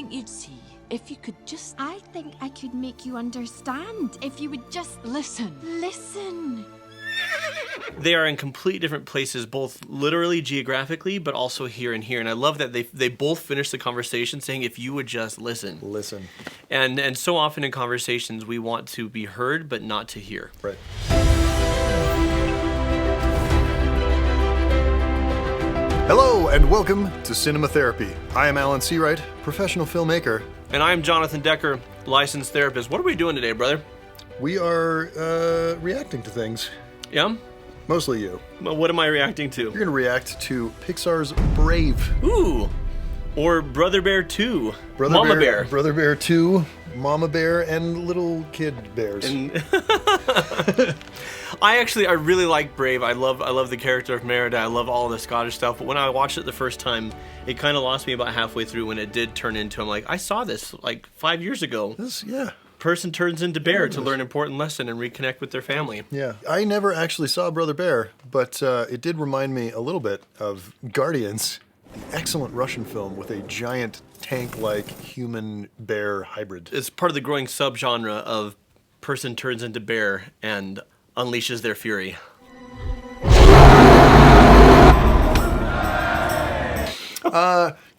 think you'd see if you could just... I think I could make you understand if you would just listen. Listen. They are in completely different places, both literally, geographically, but also here and here. And I love that they both finish the conversation saying, if you would just listen. Listen. And so often in conversations, we want to be heard, but not to hear. Right. Hello, and welcome to Cinema Therapy. I am Alan Seawright, professional filmmaker. And I'm Jonathan Decker, licensed therapist. What are we doing today, brother? We are reacting to things. Yeah? Mostly you. Well, what am I reacting to? You're going to react to Pixar's Brave. Ooh. Or Brother Bear 2. Mama Bear. Brother Bear 2, Mama Bear, and little kid bears. And I really like Brave. I love the character of Merida. I love all the Scottish stuff. But when I watched it the first time, it kind of lost me about halfway through when it did turn into, I'm like, I saw this like 5 years ago. Yeah. Person turns into bear to learn an important lesson and reconnect with their family. Yeah. I never actually saw Brother Bear, but it did remind me a little bit of Guardians, the excellent Russian film with a giant tank-like human bear hybrid. It's part of the growing subgenre of person turns into bear and unleashes their fury.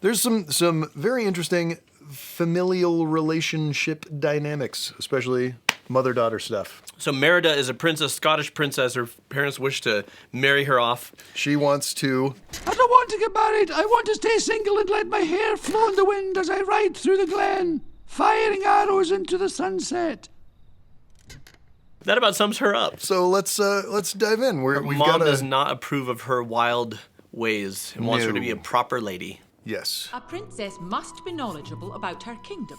There's some very interesting familial relationship dynamics, especially mother-daughter stuff. So Merida is a princess, Scottish princess. Her parents wish to marry her off. She wants to... I don't want to get married. I want to stay single and let my hair flow in the wind as I ride through the glen, firing arrows into the sunset. That about sums her up. So let's dive in. Mom does not approve of her wild ways and wants her to be a proper lady. Yes. A princess must be knowledgeable about her kingdom.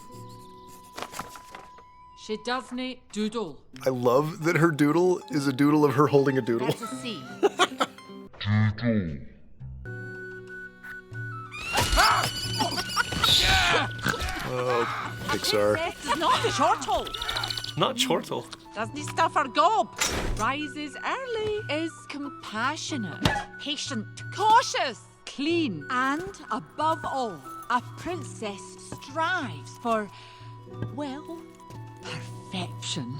She doesn't doodle. I love that her doodle is a doodle of her holding a doodle. That's a C. Oh, Pixar. Princess is not a chortle. Not chortle. Doesn't stuff her gob. Rises early. Is compassionate. Patient. Cautious. Clean. And above all, a princess strives for, well, perfection.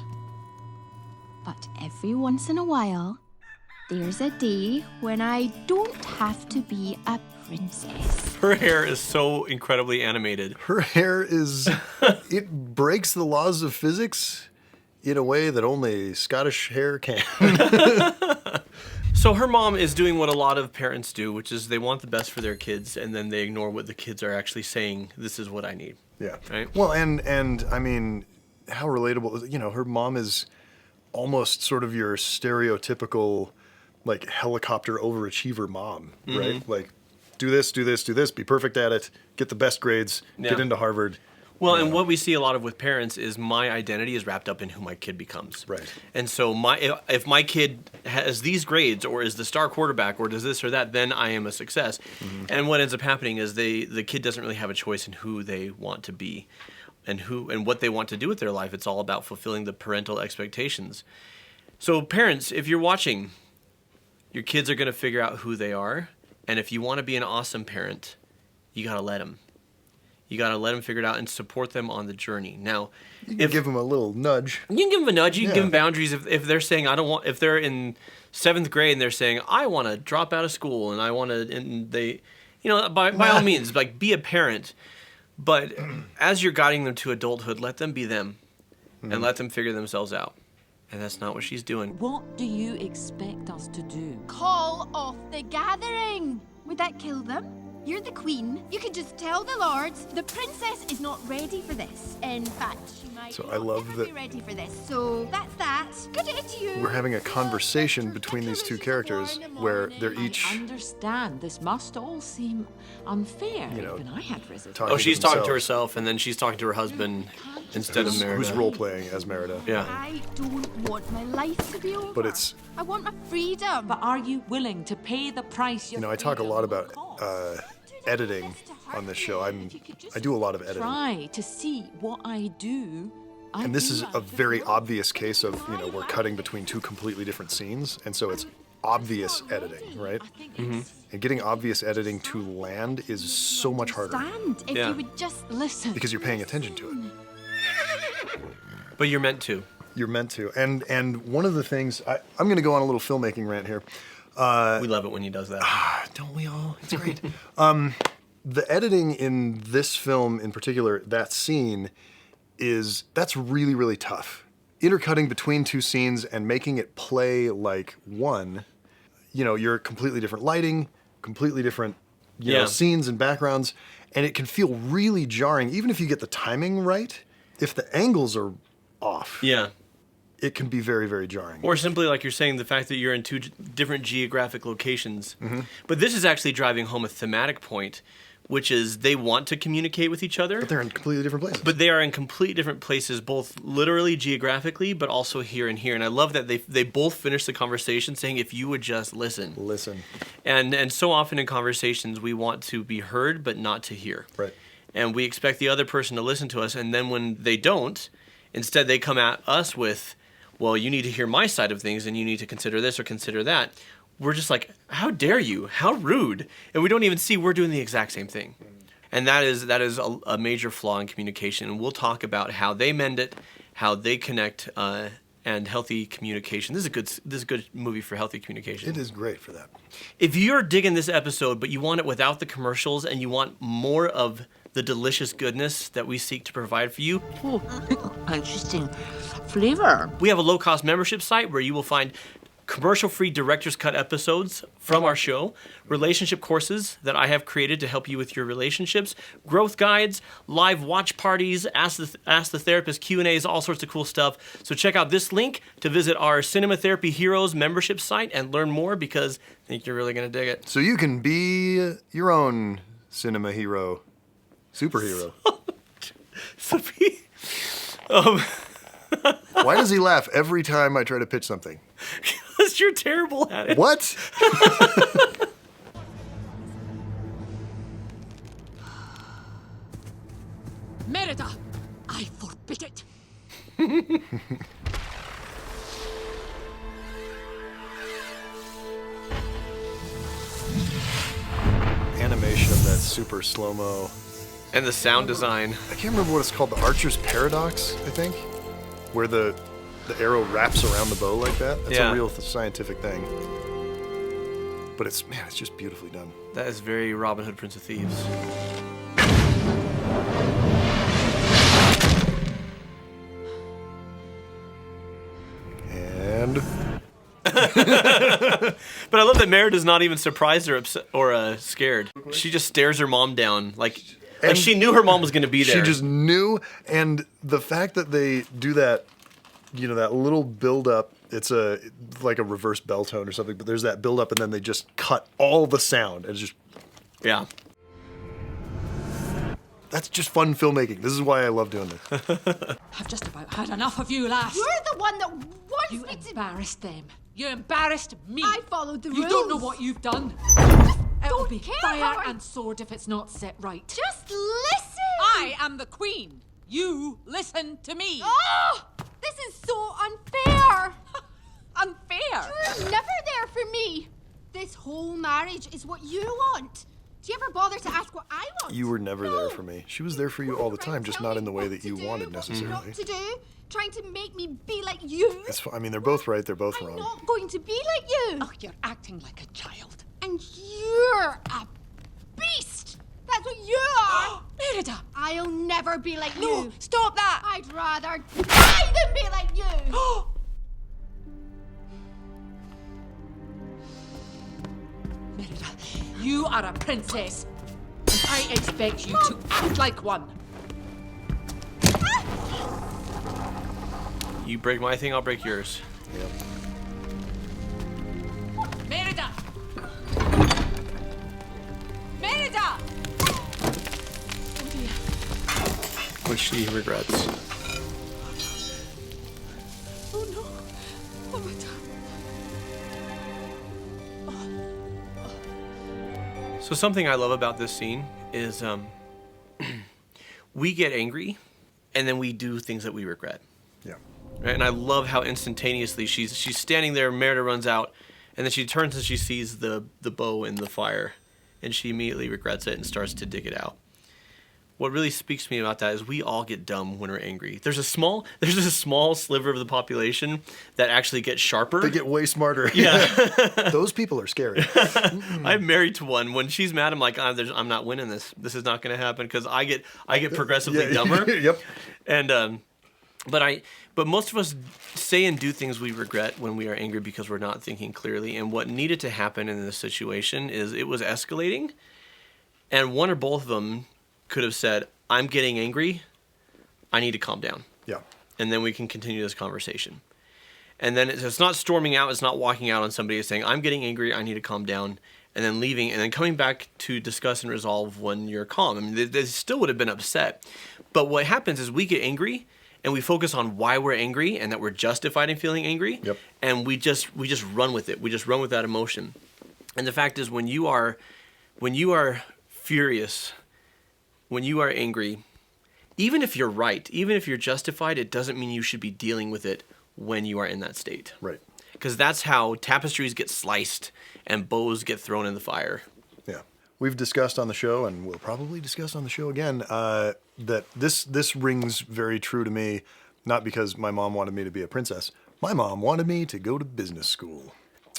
But every once in a while, there's a day when I don't have to be a princess. Her hair is so incredibly animated. Her hair is... it breaks the laws of physics in a way that only Scottish hair can. So her mom is doing what a lot of parents do, which is they want the best for their kids, and then they ignore what the kids are actually saying, this is what I need. Yeah. Right? Well, and I mean, how relatable is, her mom is almost sort of your stereotypical, like, helicopter overachiever mom, right? Like, do this, do this, do this, be perfect at it, get the best grades, get into Harvard. Well, and what we see a lot of with parents is my identity is wrapped up in who my kid becomes. Right. And so if my kid has these grades or is the star quarterback or does this or that, then I am a success. Mm-hmm. And what ends up happening is the kid doesn't really have a choice in who they want to be and what they want to do with their life. It's all about fulfilling the parental expectations. So parents, if you're watching, your kids are going to figure out who they are. And if you want to be an awesome parent, you got to let them. You got to let them figure it out and support them on the journey. Now, you can give them a little nudge. You can give them a nudge. You can give them boundaries. If they're saying, if they're in 7th grade and they're saying, I want to drop out of school and I want to, and they, by all means, like, be a parent. But as you're guiding them to adulthood, let them be them and let them figure themselves out. And that's not what she's doing. What do you expect us to do? Call off the gathering. Would that kill them? You're the queen. You can just tell the lords the princess is not ready for this. In fact, she might not be ready for this. So that's that. Good day to you. We're having a conversation between these two characters where they're each... I understand this must all seem unfair. Even I had risen. She's talking to herself, and then she's talking to her husband instead of Merida. Who's role-playing as Merida. Yeah. I don't want my life to be over. But it's... I want my freedom. But are you willing to pay the price your I talk a lot about editing on this show. I do a lot of editing. Try to see what I do. And this is a very obvious case of, we're cutting between two completely different scenes, and so it's obvious editing, right? And getting obvious editing to land is so much harder Stand if you would just listen. because you're paying attention to it. But you're meant to. You're meant to. And one of the things, I'm going to go on a little filmmaking rant here. We love it when he does that. Don't we all? It's great. The editing in this film in particular, that scene, that's really, really tough. Intercutting between two scenes and making it play like one, you're completely different lighting, completely different scenes and backgrounds, and it can feel really jarring, even if you get the timing right. If the angles are off, it can be very, very jarring. Or simply, like you're saying, the fact that you're in two different geographic locations. But this is actually driving home a thematic point, which is they want to communicate with each other. But they're in completely different places. But they are in completely different places, both literally, geographically, but also here and here. And I love that they both finish the conversation saying, if you would just listen. Listen. And so often in conversations, we want to be heard, but not to hear. Right. And we expect the other person to listen to us. And then when they don't, instead they come at us with, well, you need to hear my side of things, and you need to consider this or consider that. We're just like, how dare you? How rude. And we don't even see we're doing the exact same thing. And that is a major flaw in communication. And we'll talk about how they mend it, how they connect, and healthy communication. This is a good movie for healthy communication. It is great for that. If you're digging this episode, but you want it without the commercials and you want more of the delicious goodness that we seek to provide for you, Interesting flavor. we have a low-cost membership site where you will find commercial-free director's cut episodes from our show, relationship courses that I have created to help you with your relationships, growth guides, live watch parties, Ask the Therapist Q&As, all sorts of cool stuff. So check out this link to visit our Cinema Therapy Heroes membership site and learn more, because I think you're really going to dig it. So you can be your own cinema hero, superhero. Sophie, Why does he laugh every time I try to pitch something? because you're terrible at it. What? Merida, I forbid it. Animation of that super slow-mo. And the sound design. I can't remember what it's called, the Archer's Paradox, I think, where the arrow wraps around the bow like that. That's a real scientific thing. But it's just beautifully done. That is very Robin Hood, Prince of Thieves. And But I love that Merida's not even surprised or upset or scared. She just stares her mom down like she knew her mom was going to be there. she just knew, and the fact that they do that, that little build-up, it's like a reverse bell tone or something, but there's that build-up, and then they just cut all the sound, and it's just... Yeah. That's just fun filmmaking. This is why I love doing this. I've just about had enough of you, lass. You're the one that wants You me to... embarrassed them. You embarrassed me. I followed the rules. You don't know what you've done. It'll don't be care fire how I- and sword if it's not set right. Just listen! I am the queen. You listen to me. Oh! This is so unfair! Unfair. You're never there for me. This whole marriage is what you want. Do you ever bother to ask what I want? You were never there for me. She was there for you all the time, just not in the way that you wanted necessarily. What to do? Trying to make me be like you? That's fine. I mean, they're both right. They're both I'm wrong. not going to be like you. Oh, you're acting like a child. And you're a beast. That's what you are. Merida. I'll never be like No, you. stop that. I'd rather die than be like you. Merida, you are a princess. And I expect you to act like one. You break my thing, I'll break yours. Yep. Merida! Merida! Oh dear. Which she regrets. Oh no. Oh my God. So something I love about this scene is we get angry and then we do things that we regret. Yeah. Right? And I love how instantaneously she's standing there, Merida runs out, And then she turns and she sees the bow in the fire, and she immediately regrets it and starts to dig it out. What really speaks to me about that is we all get dumb when we're angry. There's a small sliver of the population that actually gets sharper. They get way smarter. Yeah. Those people are scary. I'm married to one. When she's mad, I'm like, I'm not winning this. This is not going to happen because I get progressively dumber. Yep. And but most of us say and do things we regret when we are angry because we're not thinking clearly. And what needed to happen in this situation is it was escalating, and one or both of them could have said, I'm getting angry, I need to calm down. Yeah. And then we can continue this conversation. And then it's not storming out, it's not walking out on somebody, it's saying, I'm getting angry, I need to calm down, and then leaving, and then coming back to discuss and resolve when you're calm. I mean, they still would have been upset. But what happens is we get angry, and we focus on why we're angry, and that we're justified in feeling angry, Yep. and we just run with it. We just run with that emotion. And the fact is, when you are furious, when you are angry, even if you're right, even if you're justified, it doesn't mean you should be dealing with it when you are in that state. Right. Because that's how tapestries get sliced and bows get thrown in the fire. Yeah. We've discussed on the show, and we'll probably discuss on the show again, that this rings very true to me, not because my mom wanted me to be a princess. My mom wanted me to go to business school.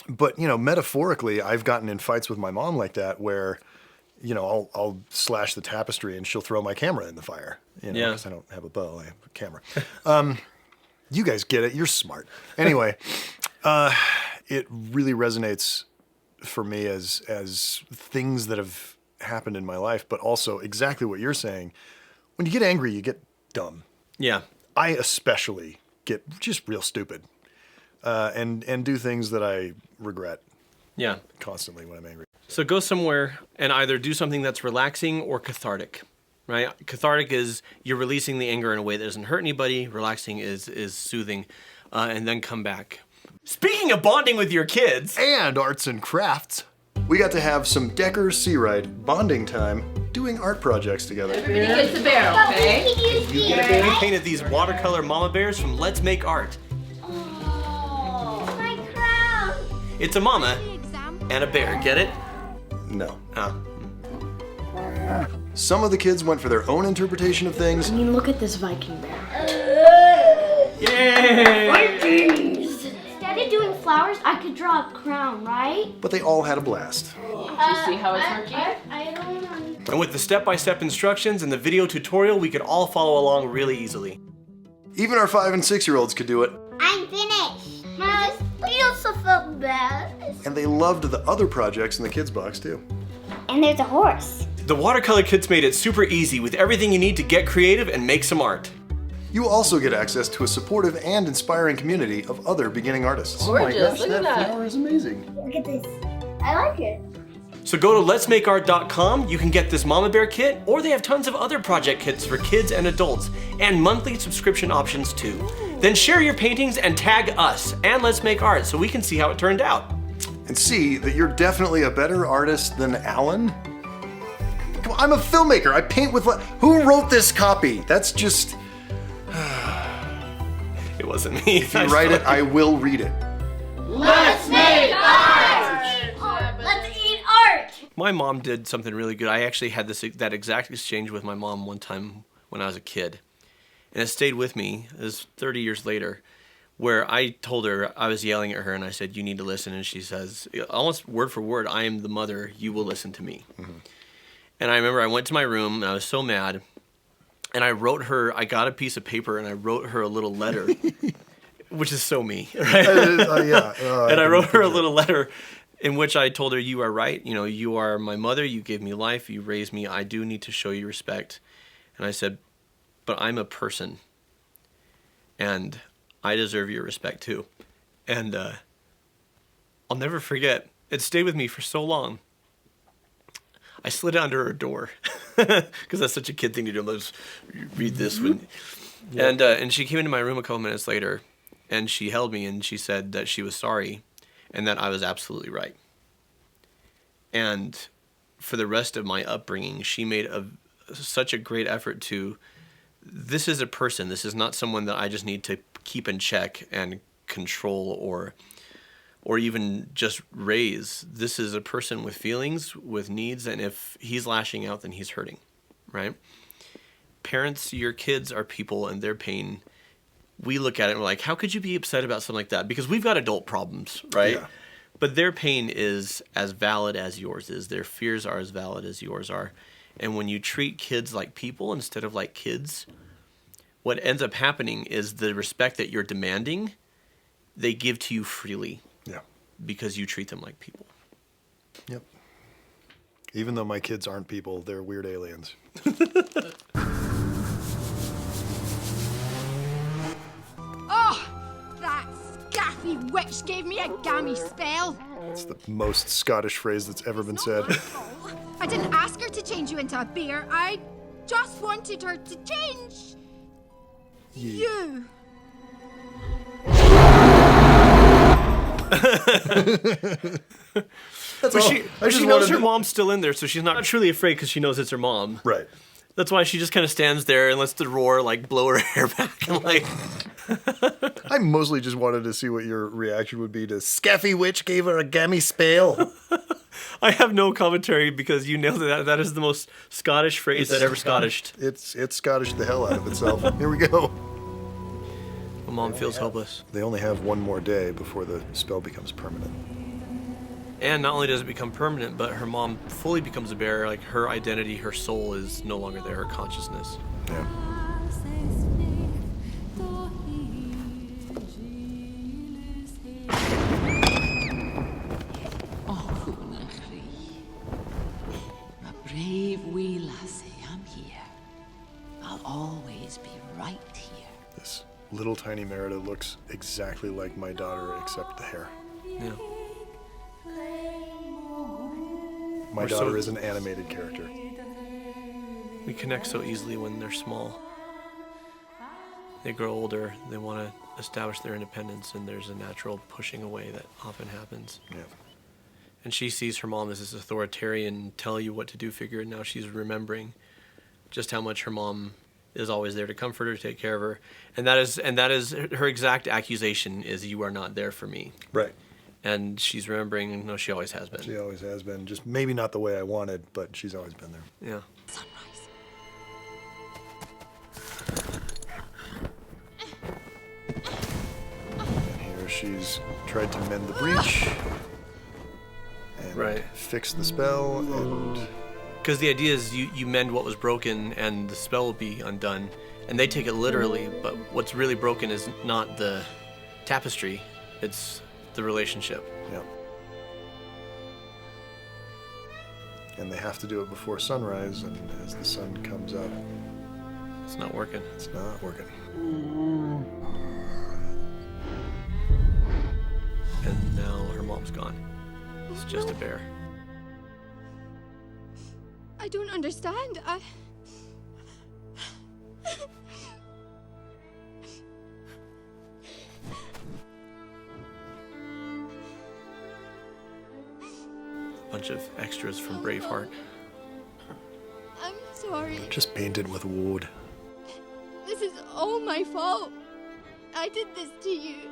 But, metaphorically, I've gotten in fights with my mom like that where, I'll slash the tapestry and she'll throw my camera in the fire. Because I don't have a bow, I have a camera. You guys get it. You're smart. Anyway, it really resonates for me as things that have happened in my life, but also exactly what you're saying. When you get angry, you get dumb. Yeah. I especially get just real stupid and do things that I regret. Yeah. Constantly when I'm angry. So go somewhere and either do something that's relaxing or cathartic, right? Cathartic is you're releasing the anger in a way that doesn't hurt anybody. Relaxing is soothing, and then come back. Speaking of bonding with your kids. And arts and crafts. We got to have some Decker Seawright bonding time doing art projects together. Everybody gets a barrel, okay? You get a bear. We painted these watercolor mama bears from Let's Make Art. Oh, my crown. It's a mama and a bear, get it? No. Ah. Some of the kids went for their own interpretation of things. I mean, look at this Viking bear. Yay! Instead of doing flowers, I could draw a crown, right? But they all had a blast. Do you see how it's working? I don't know. And with the step-by-step instructions and the video tutorial, we could all follow along really easily. Even our 5 and 6-year-olds could do it. I'm finished. I also felt bad. And they loved the other projects in the kids' box too. And there's a horse. The watercolor kits made it super easy with everything you need to get creative and make some art. You also get access to a supportive and inspiring community of other beginning artists. Gorgeous, look at that. flower is amazing. Look at this. I like it. So go to letsmakeart.com, you can get this Mama Bear kit, or they have tons of other project kits for kids and adults, and monthly subscription options too. Then share your paintings and tag us and Let's Make Art so we can see how it turned out. And see that you're definitely a better artist than Alan. Come on, I'm a filmmaker, I paint with who wrote this copy? That's just... It wasn't me. If you write it, I will read it. Let's make art! Let's eat art. My mom did something really good. I actually had that exact exchange with my mom one time when I was a kid. And it stayed with me. It was 30 years later, where I told her, I was yelling at her and I said, you need to listen. And she says, almost word for word, I am the mother, you will listen to me. Mm-hmm. And I remember I went to my room and I was so mad. And I got a piece of paper and I wrote her a little letter, which is so me, right? And I wrote her a little letter in which I told her, you are right. You are my mother. You gave me life. You raised me. I do need to show you respect. And I said, but I'm a person and I deserve your respect too. And I'll never forget, it stayed with me for so long. I slid under her door because that's such a kid thing to do. Let's read this one. And she came into my room a couple minutes later and she held me and she said that she was sorry and that I was absolutely right. And for the rest of my upbringing, she made such a great effort to, this is a person. This is not someone that I just need to keep in check and control or or even just raise. This is a person with feelings, with needs, and if he's lashing out, then he's hurting, right? Parents, your kids are people and their pain. We look at it and we're like, how could you be upset about something like that? Because we've got adult problems, right? Yeah. But their pain is as valid as yours is. Their fears are as valid as yours are. And when you treat kids like people instead of like kids, what ends up happening is the respect that you're demanding, they give to you freely. Yeah. Because you treat them like people. Yep. Even though my kids aren't people, they're weird aliens. Oh, that scaffy witch gave me a gammy spell. It's the most Scottish phrase that's ever been said. I didn't ask her to change you into a bear. I just wanted her to change you. But she knows her mom's still in there, so she's not truly afraid because she knows it's her mom. Right. That's why she just kind of stands there and lets the roar like blow her hair back. And like, I mostly just wanted to see what your reaction would be to Scaffy Witch gave her a gammy spell. I have no commentary because you nailed it. That is the most Scottish phrase that ever Scottished. It's Scottish the hell out of itself. Here we go. My mom feels hopeless. They only have one more day before the spell becomes permanent. And not only does it become permanent, but her mom fully becomes a bear. Like her identity, her soul is no longer there, her consciousness. Yeah. A brave wee lassie, I'm here. I'll always be right here. This little tiny Merida looks exactly like my daughter except the hair. Yeah. My daughter is an animated character. We connect so easily when they're small. They grow older, they want to establish their independence, and there's a natural pushing away that often happens. Yeah. And she sees her mom as this authoritarian, tell you what to do figure, and now she's remembering just how much her mom is always there to comfort her, take care of her. And that is her exact accusation is, you are not there for me. Right. And she's remembering, no, she always has been. She always has been. Just maybe not the way I wanted, but she's always been there. Yeah. Sunrise. And here she's tried to mend the breach and fix the spell. And because the idea is you mend what was broken and the spell will be undone. And they take it literally, but what's really broken is not the tapestry, it's the relationship. Yeah. And they have to do it before sunrise, and as the sun comes up, it's not working. It's not working. And now her mom's gone. It's just a bear. I don't understand. Bunch of extras from Braveheart. I'm sorry. Just painted with wood. This is all my fault. I did this to you.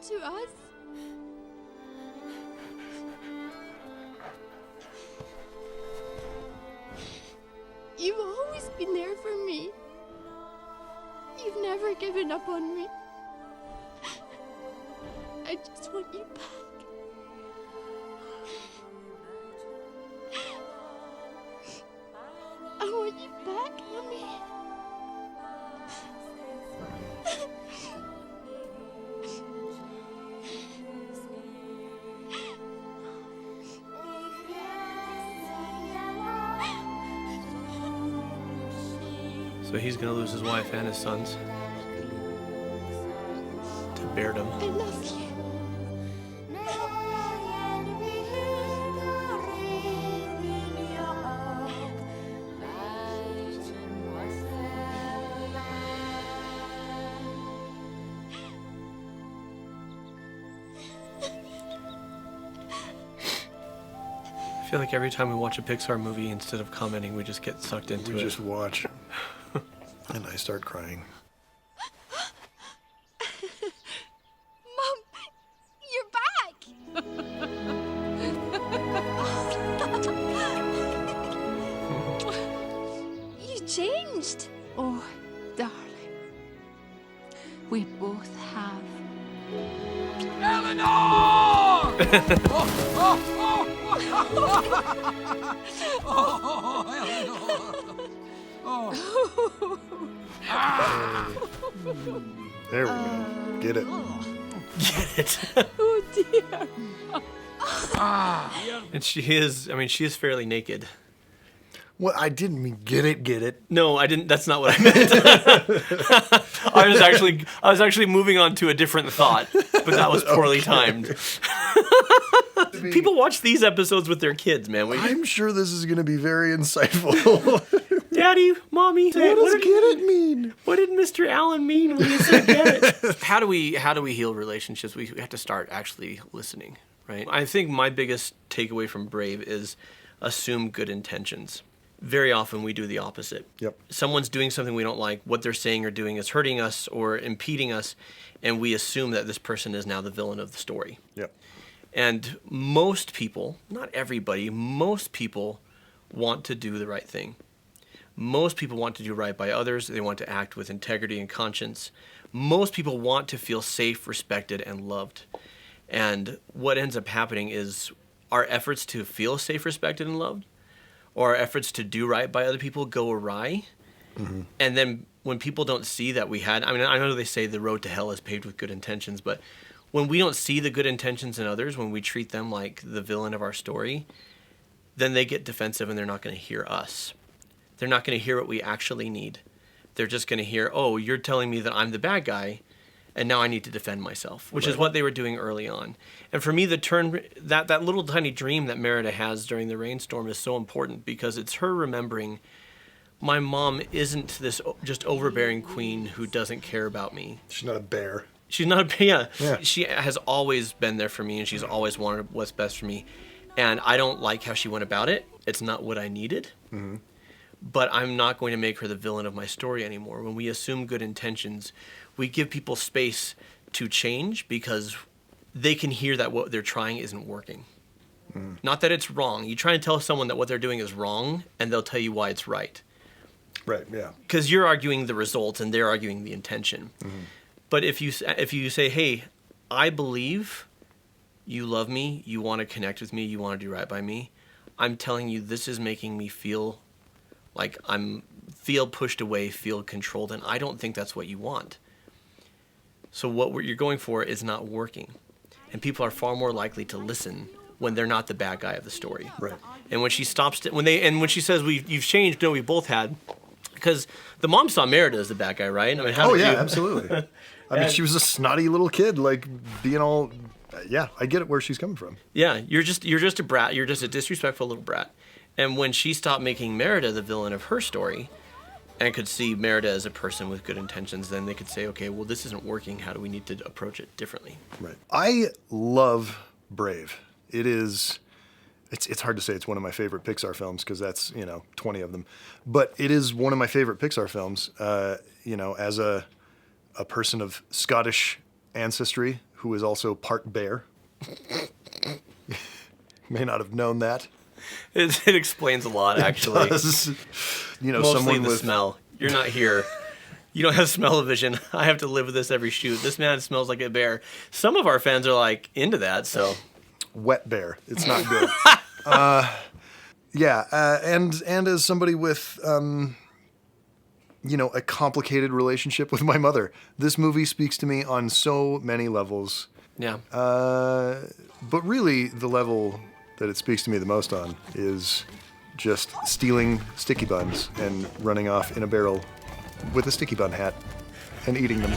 To us. You've always been there for me. You've never given up on me. I just want you back. I want you back, Mommy. So he's gonna lose his wife and his sons to beardom. I love you. I feel like every time we watch a Pixar movie, instead of commenting, we just get sucked into it. We just watch. And I start crying. Mom, you're back. We both have. Eleanor! Oh, Eleanor! Oh. There we go. Get it. Get it. Oh dear. And she is fairly naked. Well, I didn't mean get it. No, I didn't. That's not what I meant. I was actually moving on to a different thought, but that was poorly timed. People watch these episodes with their kids, man. I'm sure this is going to be very insightful. Daddy, Mommy, What does get it mean? What did Mr. Allen mean when he said get it? How do we heal relationships? We have to start actually listening, right? I think my biggest takeaway from Brave is assume good intentions. Very often we do the opposite. Yep. Someone's doing something we don't like, what they're saying or doing is hurting us or impeding us, and we assume that this person is now the villain of the story. Yep. And most people, not everybody, most people want to do the right thing. Most people want to do right by others. They want to act with integrity and conscience. Most people want to feel safe, respected, and loved. And what ends up happening is our efforts to feel safe, respected, and loved, or our efforts to do right by other people go awry. Mm-hmm. And then when people don't see that I know they say the road to hell is paved with good intentions, but when we don't see the good intentions in others, when we treat them like the villain of our story, then they get defensive and they're not going to hear us. They're not going to hear what we actually need. They're just going to hear, oh, you're telling me that I'm the bad guy, and now I need to defend myself, which is what they were doing early on. And for me, the turn, that little tiny dream that Merida has during the rainstorm is so important because it's her remembering my mom isn't this just overbearing queen who doesn't care about me. She's not a bear. She's not a yeah. She has always been there for me, and she's always wanted what's best for me. And I don't like how she went about it. It's not what I needed. Mm-hmm. But I'm not going to make her the villain of my story anymore. When we assume good intentions, we give people space to change because they can hear that what they're trying isn't working. Mm. Not that it's wrong. You try to tell someone that what they're doing is wrong, and they'll tell you why it's right. Right, yeah. Because you're arguing the results, and they're arguing the intention. Mm-hmm. But if you say, hey, I believe you love me, you want to connect with me, you want to do right by me, I'm telling you this is making me feel like feel pushed away, feel controlled, and I don't think that's what you want. So what you're going for is not working. And people are far more likely to listen when they're not the bad guy of the story. Right. And when she stops, when she says you've changed, no, we both had, because the mom saw Merida as the bad guy, right? I mean, absolutely. I mean, she was a snotty little kid, like being all. Yeah, I get it where she's coming from. Yeah, you're just a brat. You're just a disrespectful little brat. And when she stopped making Merida the villain of her story, and could see Merida as a person with good intentions, then they could say, okay, well, this isn't working. How do we need to approach it differently? Right. I love Brave. It is. It's hard to say it's one of my favorite Pixar films because that's 20 of them, but it is one of my favorite Pixar films. As a person of Scottish ancestry who is also part bear. May not have known that. It explains a lot, actually. It does. Mostly someone the with smell. You're not here. You don't have smell-o-vision. I have to live with this every shoot. This man smells like a bear. Some of our fans are like into that, so. Wet bear. It's not good. And as somebody with a complicated relationship with my mother, this movie speaks to me on so many levels. Yeah. But really, the level that it speaks to me the most on is just stealing sticky buns and running off in a barrel with a sticky bun hat and eating them.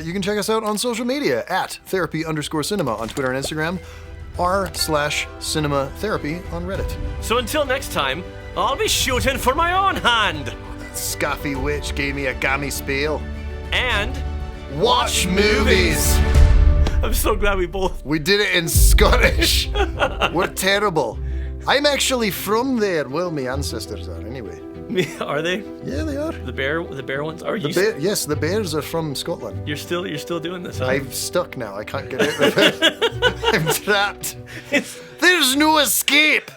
You can check us out on social media at therapy_cinema on Twitter and Instagram, r/cinema therapy on Reddit. So until next time, I'll be shooting for my own hand. That scoffy witch gave me a gammy spiel. And watch movies. I'm so glad we did it in Scottish. We're terrible. I'm actually from there. Well, my ancestors are anyway. Are they? Yeah, they are. The bear ones? Are you? Yes, the bears are from Scotland. You're still doing this, huh? I'm stuck now. I can't get out of it. I'm trapped. There's no escape.